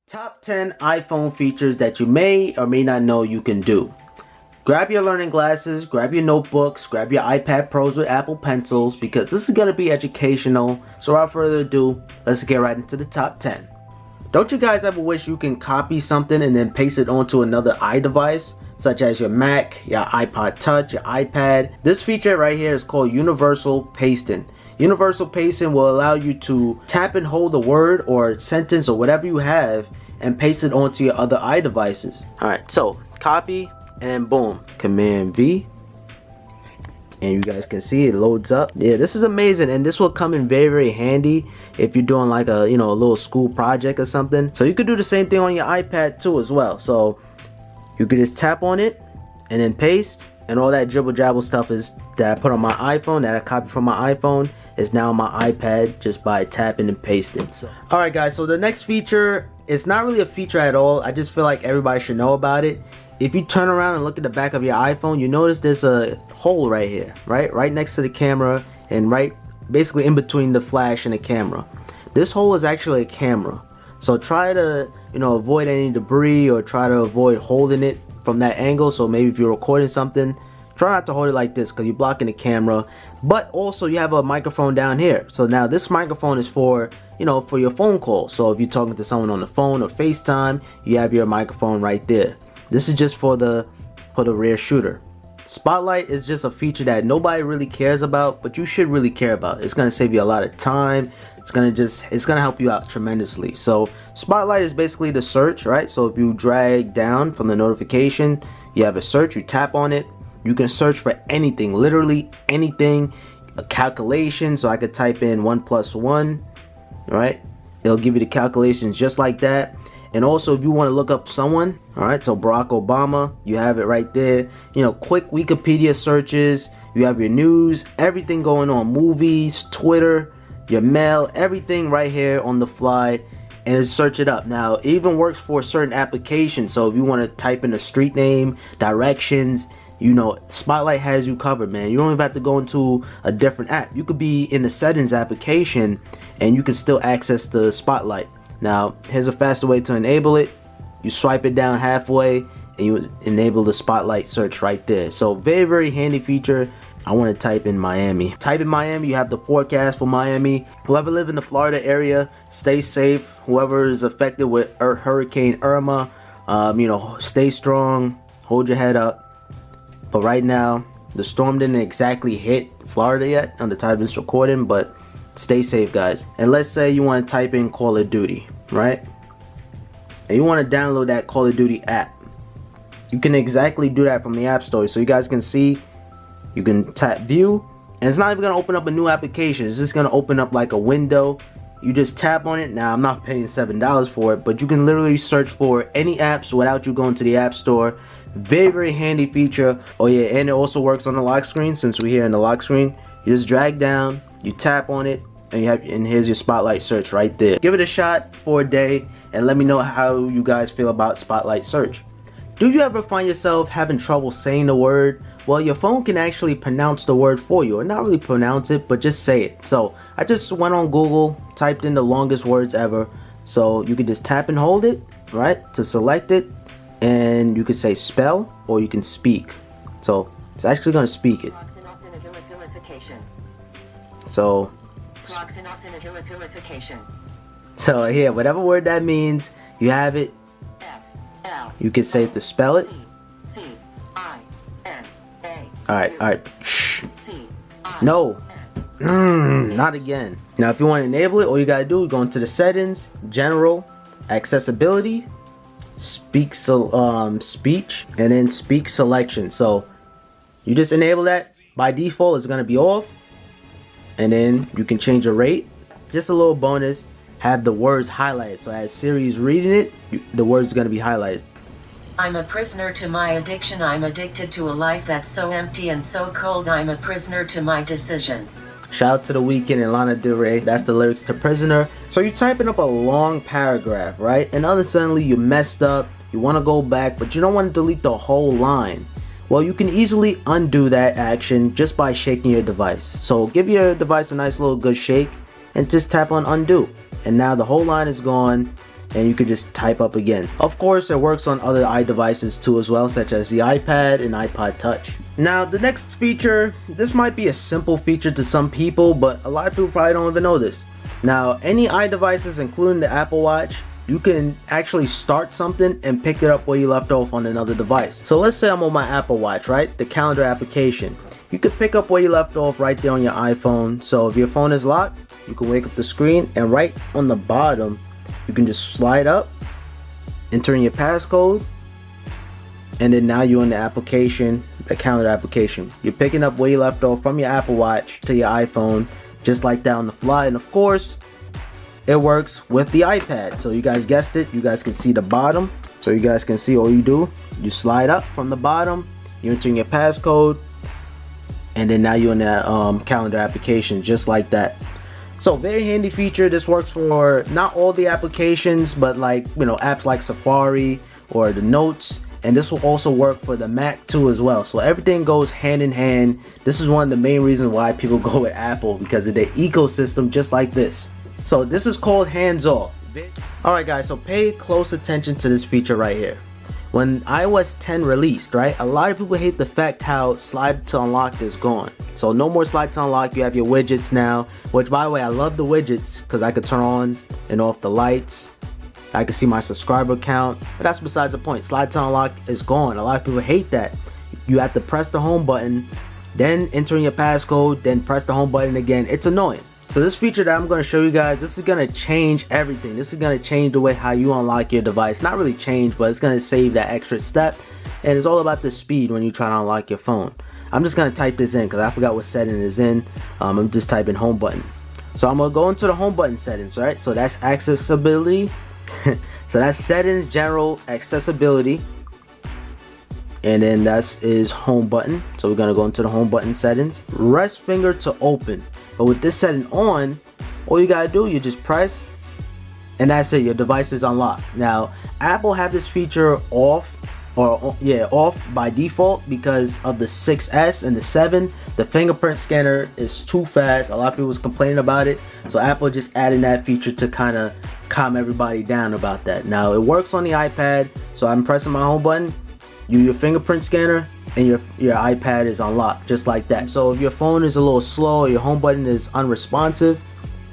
Top 10 iPhone features that you may or may not know you can do. Grab your learning glasses, grab your notebooks, grab your iPad Pros with Apple Pencils because this is going to be educational. So without further ado, let's get right into the top 10. Don't you guys ever wish you can copy something and then paste it onto another iDevice, such as your Mac, your iPod Touch, your iPad? This feature right here is called Universal Pasting. Universal pasting will allow you to tap and hold a word or sentence or whatever you have and paste it onto your other iDevices. Alright, so copy and boom, Command V, and you guys can see it loads up. Yeah, this is amazing, and this will come in very handy if you're doing like a a little school project or something. So you could do the same thing on your iPad too as well. So you could just tap on it and then paste, and all that dribble jabble stuff is that I put on my iPhone, that I copied from my iPhone, is now on my iPad just by tapping and pasting. So, alright guys, so the next feature, it's not really a feature at all. I just feel like everybody should know about it. If you turn around and look at the back of your iPhone, you notice there's a hole right here, right next to the camera, and right basically in between the flash and the camera. This hole is actually a camera. So try to avoid any debris, or try to avoid holding it from that angle. So maybe if you're recording something, try not to hold it like this because you're blocking the camera. But also you have a microphone down here. So now this microphone is for for your phone call. So if you're talking to someone on the phone or FaceTime, you have your microphone right there. This is just for the rear shooter. Spotlight is just a feature that nobody really cares about, but you should really care about. It's gonna save you a lot of time. It's gonna help you out tremendously. So Spotlight is basically the search, right? So if you drag down from the notification, you have a search, you tap on it, you can search for anything, literally anything. A calculation, so I could type in 1 + 1, right? It'll give you the calculations just like that. And also if you want to look up someone, alright, so Barack Obama, you have it right there. Quick Wikipedia searches, you have your news, everything going on, movies, Twitter, your mail, everything right here on the fly, and search it up. Now it even works for certain applications. So if you want to type in a street name, directions, Spotlight has you covered, man. You don't even have to go into a different app. You could be in the settings application and you can still access the Spotlight. Now here's a faster way to enable it. You swipe it down halfway and you enable the Spotlight search right there. So very handy feature. I want to type in Miami. Type in Miami, you have the forecast for Miami. Whoever live in the Florida area, stay safe. Whoever is affected with Hurricane Irma, stay strong, hold your head up. But right now, the storm didn't exactly hit Florida yet on the time of this recording, but stay safe, guys. And let's say you want to type in Call of Duty, right? And you want to download that Call of Duty app. You can exactly do that from the App Store. So you guys can see, you can tap View, and it's not even going to open up a new application. It's just going to open up like a window. You just tap on it. Now, I'm not paying $7 for it, but you can literally search for any apps without you going to the App Store. Very handy feature. Oh yeah, and it also works on the lock screen. Since we're here in the lock screen, you just drag down, you tap on it, and here's your Spotlight search right there. Give it a shot for a day and let me know how you guys feel about Spotlight search. Do you ever find yourself having trouble saying the word? Well, your phone can actually pronounce the word for you, or not really pronounce it, but just say it. So I just went on Google, typed in the longest words ever. So you can just tap and hold it, right, to select it, and you can say spell or you can speak. So it's actually going to speak it. So yeah, whatever word that means, you have it. You can say it to spell it. Alright, shh. No, not again. Now if you want to enable it, all you gotta do is go into the settings, general, accessibility, speech, and then speak selection. So you just enable that. By default it's going to be off, and then you can change the rate. Just a little bonus, have the words highlighted, so as Siri's reading it, the words are going to be highlighted. I'm a prisoner to my addiction. I'm addicted to a life that's so empty and so cold. I'm a prisoner to my decisions. Shout out to The Weeknd and Lana Del Rey. That's the lyrics to Prisoner. So you're typing up a long paragraph, right? And suddenly you messed up. You want to go back, but you don't want to delete the whole line. Well, you can easily undo that action just by shaking your device. So give your device a nice little good shake and just tap on undo. And now the whole line is gone. and you can just type up again. Of course, it works on other iDevices too as well, such as the iPad and iPod Touch. Now, the next feature, this might be a simple feature to some people, but a lot of people probably don't even know this. Now, any iDevices, including the Apple Watch, you can actually start something and pick it up where you left off on another device. So let's say I'm on my Apple Watch, right? The calendar application. You could pick up where you left off right there on your iPhone. So if your phone is locked, you can wake up the screen, and right on the bottom, you can just slide up, enter in your passcode, and then now you're in the application, the calendar application. You're picking up where you left off from your Apple Watch to your iPhone, just like that on the fly. And of course, it works with the iPad. So you guys guessed it, you guys can see the bottom. So you guys can see, all you do, you slide up from the bottom, you enter in your passcode, and then now you're in the calendar application, just like that. So very handy feature. This works for not all the applications, but like, you know, apps like Safari or the Notes, and this will also work for the Mac too as well. So everything goes hand in hand. This is one of the main reasons why people go with Apple, because of their ecosystem, just like this. So this is called hands off. Alright guys, so pay close attention to this feature right here. When iOS 10 released, right, a lot of people hate the fact how slide to unlock is gone. So no more slide to unlock, you have your widgets now, which by the way, I love the widgets because I could turn on and off the lights. I can see my subscriber count, but that's besides the point. Slide to unlock is gone. A lot of people hate that. You have to press the home button, then enter in your passcode, then press the home button again. It's annoying. So this feature that I'm going to show you guys, this is going to change everything. This is going to change the way how you unlock your device. Not really change, but it's going to save that extra step. And it's all about the speed when you try to unlock your phone. I'm just going to type this in because I forgot what setting it is in. I'm just typing home button. So I'm going to go into the home button settings, right? So that's accessibility. So that's settings, general, accessibility. And then that is home button. So we're going to go into the home button settings. Rest finger to open. But with this setting on, all you gotta do, you just press, and that's it, your device is unlocked. Now, Apple have this feature off, off by default because of the 6S and the 7. The fingerprint scanner is too fast. A lot of people was complaining about it. So Apple just added that feature to kind of calm everybody down about that. Now, it works on the iPad. So I'm pressing my home button, your fingerprint scanner, and your iPad is unlocked just like that. So if your phone is a little slow or your home button is unresponsive,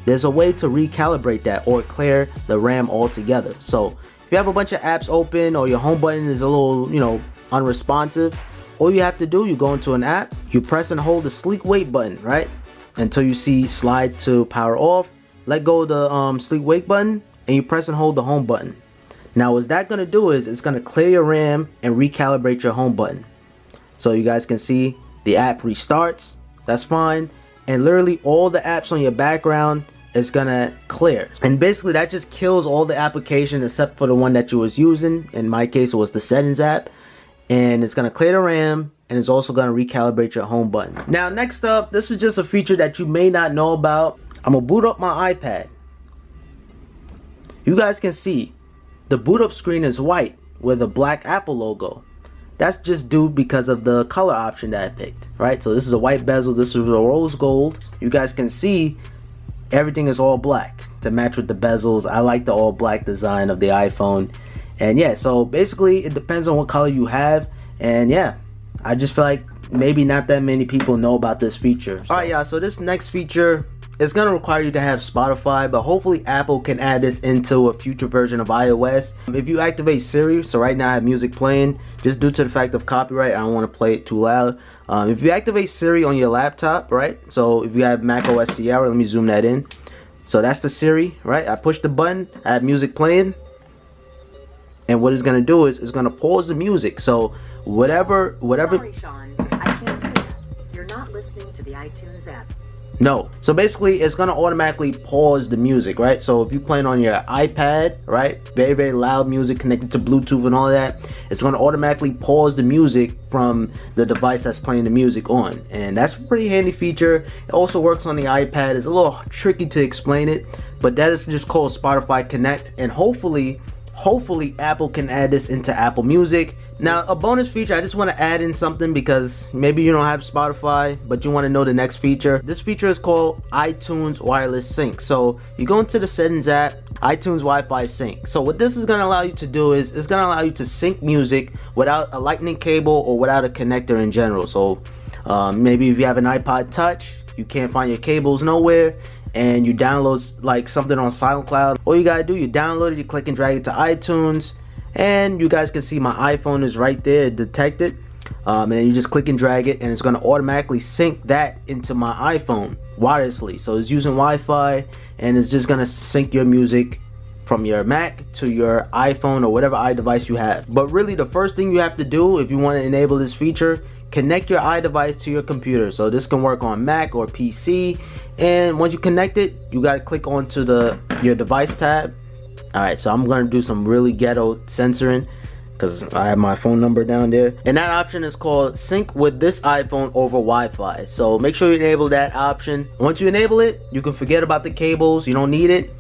there's a way to recalibrate that or clear the RAM altogether. So if you have a bunch of apps open or your home button is a little, you know, unresponsive, all you have to do, you go into an app, you press and hold the sleep wake button, right, until you see slide to power off. Let go of the sleep wake button and you press and hold the home button. Now what that going to do is it's going to clear your RAM and recalibrate your home button. So you guys can see the app restarts, that's fine, and literally all the apps on your background is gonna clear. And basically that just kills all the applications except for the one that you was using. In my case it was the settings app, and it's gonna clear the RAM, and it's also gonna recalibrate your home button. Now next up, this is just a feature that you may not know about. I'm gonna boot up my iPad. You guys can see the boot up screen is white with a black Apple logo. That's just due because of the color option that I picked, right? So this is a white bezel, this is a rose gold. You guys can see everything is all black to match with the bezels. I like the all black design of the iPhone. And yeah, so basically it depends on what color you have. And yeah, I just feel like maybe not that many people know about this feature. So. Alright, y'all, so this next feature, it's going to require you to have Spotify, but hopefully Apple can add this into a future version of iOS. If you activate Siri, so right now I have music playing, just due to the fact of copyright, I don't want to play it too loud. If you activate Siri on your laptop, right, so if you have macOS Sierra, let me zoom that in. So that's the Siri, right? I push the button, I have music playing, and what it's going to do is it's going to pause the music. So whatever. Sorry, Sean, I can't do that. You're not listening to the iTunes app. No. So basically it's going to automatically pause the music, right? So if you're playing on your iPad, right, very, very loud music connected to Bluetooth and all that, it's going to automatically pause the music from the device that's playing the music on. And that's a pretty handy feature. It also works on the iPad. It's a little tricky to explain it, but that is just called Spotify Connect. And hopefully Apple can add this into Apple Music. Now, a bonus feature, I just want to add in something because maybe you don't have Spotify, but you want to know the next feature. This feature is called iTunes Wireless Sync. So you go into the settings app, iTunes Wi-Fi sync. So what this is going to allow you to do is it's going to allow you to sync music without a lightning cable or without a connector in general. So maybe if you have an iPod Touch, you can't find your cables nowhere, and you download like something on SoundCloud, all you gotta do, you download it, you click and drag it to iTunes, and you guys can see my iPhone is right there detected, and then you just click and drag it, and it's going to automatically sync that into my iPhone wirelessly. So it's using Wi-Fi, and it's just going to sync your music from your Mac to your iPhone or whatever iDevice you have. But really the first thing you have to do if you want to enable this feature, connect your iDevice to your computer. So this can work on Mac or PC, and once you connect it, you got to click onto your device tab. Alright, so I'm going to do some really ghetto censoring because I have my phone number down there, and that option is called sync with this iPhone over Wi-Fi. So make sure you enable that option. Once you enable it, you can forget about the cables, you don't need it,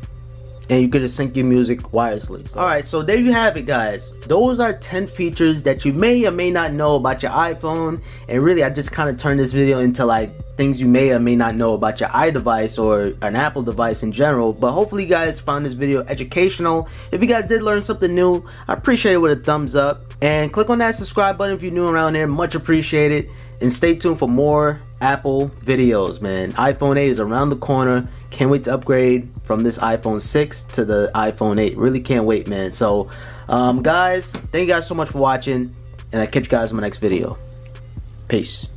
and you can just sync your music wirelessly. Alright, so there you have it, guys. Those are 10 features that you may or may not know about your iPhone, and really I just kind of turned this video into like things you may or may not know about your iDevice or an Apple device in general. But hopefully you guys found this video educational. If you guys did learn something new, I appreciate it with a thumbs up, and click on that subscribe button if you're new around there, much appreciated. And stay tuned for more Apple videos, man. iPhone 8 is around the corner. Can't wait to upgrade from this iPhone 6 to the iPhone 8. Really can't wait, man. So guys, thank you guys so much for watching, and I'll catch you guys in my next video. Peace.